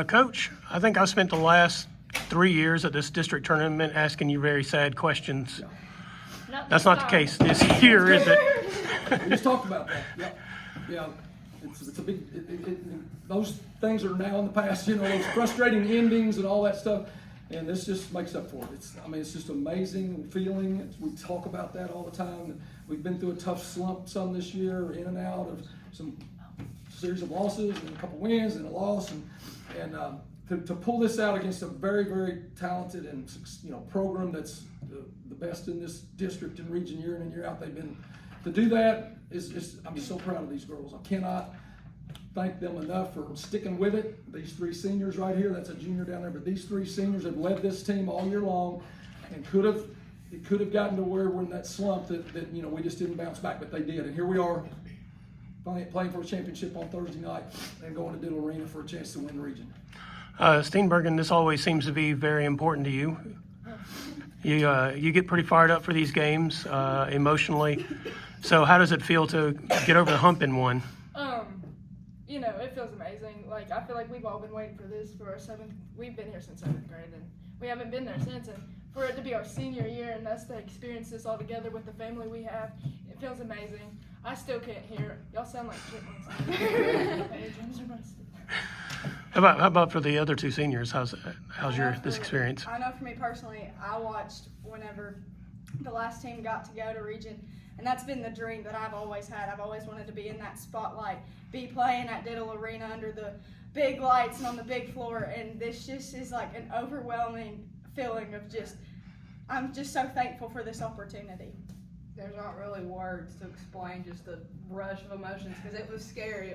Coach, I think I've spent the last 3 years at this district tournament asking you very sad questions. That's not the case this year, is it? We just talked about that. Yeah. It's a big. Those things are now in the past. Those frustrating endings and all that stuff, and this just makes up for it. It's just amazing feeling. We talk about that all the time. We've been through a tough slump some this year, in and out of some series of losses and a couple wins and a loss, and to pull this out against a very, very talented and program that's the best in this district and region year in and year out. To do that I'm so proud of these girls. I cannot thank them enough for sticking with it. These three seniors right here, that's a junior down there, but these three seniors have led this team all year long, and it could have gotten to where we're in that slump that we just didn't bounce back, but they did. And here we are playing for a championship on Thursday night and going to Diddle Arena for a chance to win the region. Steenbergen, this always seems to be very important to you. You get pretty fired up for these games emotionally. So how does it feel to get over the hump in one? It feels amazing. I feel like we've all been waiting for this for we've been here since 7th grade, and we haven't been there since. And for it to be our senior year and us to experience this all together with the family we have, it feels amazing. I still can't hear. Y'all sound like chipmunks. How about for the other two seniors? How's this experience? I know for me personally, I watched whenever the last team got to go to region, and that's been the dream that I've always had. I've always wanted to be in that spotlight, be playing at Diddle Arena under the big lights and on the big floor, and this just is like an overwhelming feeling of I'm just so thankful for this opportunity. There's not really words to explain just the rush of emotions, because it was scary.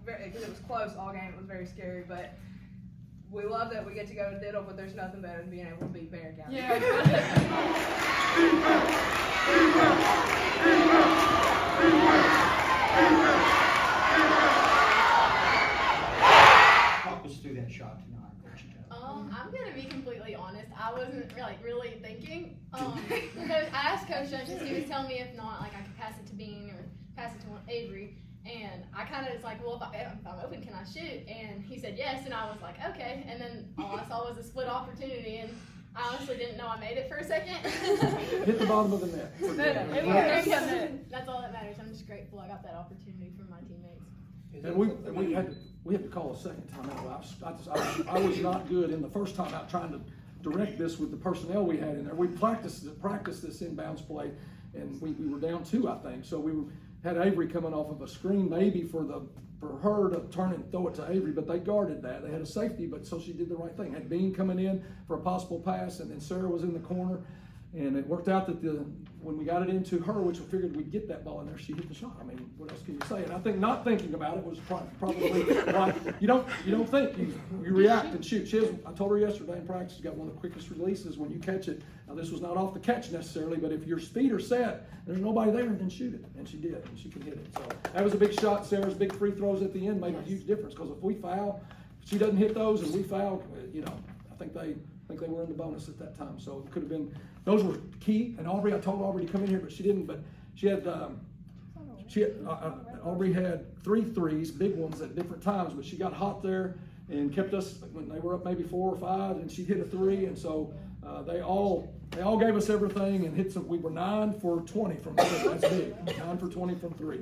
Because it was close all game, it was very scary, but we love that we get to go to Diddle, but there's nothing better than being able to beat Barren County. Yeah. Talk us through that shot tonight. I'm gonna be completely honest. I wasn't really thinking. Because I asked Coach Jones, he was telling me if not, I could pass it to Bean or pass it to Avery. And I kind of was like, well, if I'm open, can I shoot? And he said yes, and I was like, okay. And then all I saw was a split opportunity, and I honestly didn't know I made it for a second. Hit the bottom of the net. That's all that matters. I'm just grateful I got that opportunity from my teammates. And we had to call a second time out. I was not good in the first time out trying to direct this with the personnel we had in there. We practiced this inbounds play, and we were down 2, I think. So we had Avery coming off of a screen maybe for her to turn and throw it to Avery, but they guarded that. They had a safety, so she did the right thing. Had Bean coming in for a possible pass, and then Sarah was in the corner. And it worked out that when we got it into her, which we figured we'd get that ball in there, she hit the shot. I mean, what else can you say? And I think not thinking about it was probably right. You don't think, you react and shoot. I told her yesterday in practice, she's got one of the quickest releases when you catch it. Now this was not off the catch necessarily, but if your feet are set, there's nobody there, then shoot it. And she did, and she can hit it. So that was a big shot. Sarah's big free throws at the end made a huge difference, because if we foul, if she doesn't hit those and we foul, I think they were in the bonus at that time. So it could have been, those were key. And I told Aubrey to come in here, but she didn't. But Aubrey had 3 threes, big ones at different times, but she got hot there and kept us when they were up maybe 4 or 5, and she hit a 3. And so they all gave us everything and hit some. We were 9 for 20 from 3. That's big. 9 for 20 from 3.